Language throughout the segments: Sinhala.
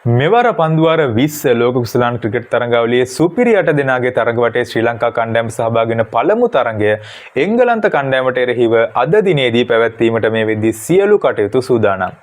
මෙවර පන්දුවාර 20 ලෝක කුසලාන ක්‍රිකට් තරඟාවලියේ සුපිරි 8 දෙනාගේ තරඟ වටේ ශ්‍රී ලංකා කණ්ඩායම සහභාගී වෙන පළමු තරඟය එංගලන්ත කණ්ඩායමට එරෙහිව අද දිනේදී පැවැත්වීමට මේ වෙද්දී සියලු කටයුතු සූදානම්.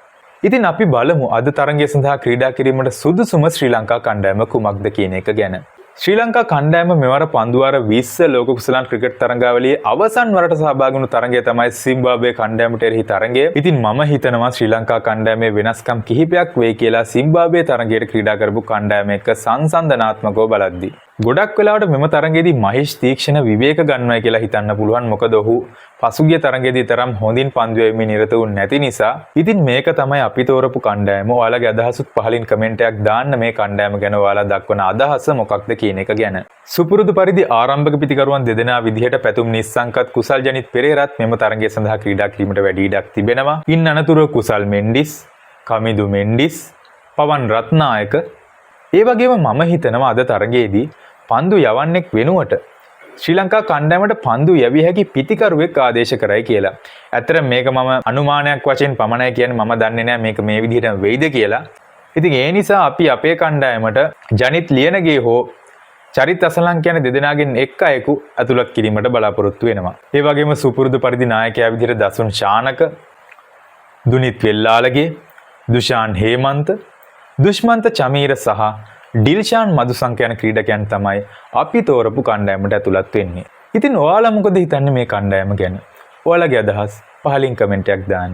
ඉතින් අපි බලමු අද තරඟය සඳහා ක්‍රීඩා කිරීමට සුදුසුම ශ්‍රී ලංකා කණ්ඩායම කුමක්ද කියන එක ගැන. ශ්‍රී ලංකා කණ්ඩායම මෙවර පන්දුවාර 20 ලෝක කුසලාන ක්‍රිකට් තරඟාවලියේ අවසන් වරට සහභාගී වුණු තරඟය තමයි සිම්බාබ්වේ කණ්ඩායමට එරෙහි තරඟය. ඉතින් මම හිතනවා ශ්‍රී ලංකා කණ්ඩායමේ වෙනස්කම් කිහිපයක් වෙයි කියලා සිම්බාබ්වේ තරඟයට ක්‍රීඩා කරපු කණ්ඩායම එක්ක සංසන්දනාත්මකව බලද්දී. ගොඩක් වෙලාවට මෙම තරඟයේදී මහේෂ් තීක්ෂණ විවේක ගන්නවයි කියලා හිතන්න පුළුවන්. මොකද ඔහු පසුගිය තරඟයේදී තරම් හොඳින් පන්දු යැවීමේ නිරත වුනේ නැති නිසා. ඉතින් මේක තමයි අපි තෝරපු කණ්ඩායම. ඔයාලගේ අදහසුත් පහලින් කමෙන්ට් එකක් දාන්න මේ කණ්ඩායම ගැන ඔයාලා දක්වන අදහස මොකක්ද කියන එක ගැන. සුපුරුදු පරිදි ආරම්භක පිතිකරුවන් දෙදෙනා විදිහට පැතුම් නිස්සංකත් කුසල් ජනිත් පෙරේරත් මෙම තරඟය සඳහා ක්‍රීඩා කිරීමට වැඩි ඉඩක් තිබෙනවා. ඉන් අනතුරුව කුසල් මෙන්ඩිස්, කමිදු මෙන්ඩිස්, පවන් රත්නායක ඒ වගේම මම හිතනවා අද තරඟයේදී පන්දු යවන්නෙක් වෙනුවට ශ්‍රී ලංකා කණ්ඩායමට පන්දු යැවිය හැකි පිතිකරුවෙක් ආදේශ කරයි කියලා. ඇත්තට මේක මම අනුමානයක් වශයෙන් පමණයි කියන්නේ, මම දන්නේ නැහැ මේක මේ විදිහට වෙයිද කියලා. ඉතින් ඒ නිසා අපි අපේ කණ්ඩායමට ජනිත් ලියනගේ හෝ චරිත් අසලං කියන දෙදෙනාගෙන් එක් අයෙකු ඇතුළත් කිරීමට බලාපොරොත්තු වෙනවා. ඒ වගේම සුපුරුදු පරිදි නායකයා විදිහට දසුන් ශානක, දුනිත් වෙල්ලාලගේ, දුෂාන් හේමන්ත, දුෂ්මන්ත චමීර සහ ඩිල්ෂාන් මදුසංක යන ක්‍රීඩකයන් තමයි අපි තෝරපු කණ්ඩායමට ඇතුළත් වෙන්නේ. ඉතින් ඔයාලා මොකද හිතන්නේ මේ කණ්ඩායම ගැන? ඔයාලගේ අදහස් පහලින් කමෙන්ට් එකක් දාන්න.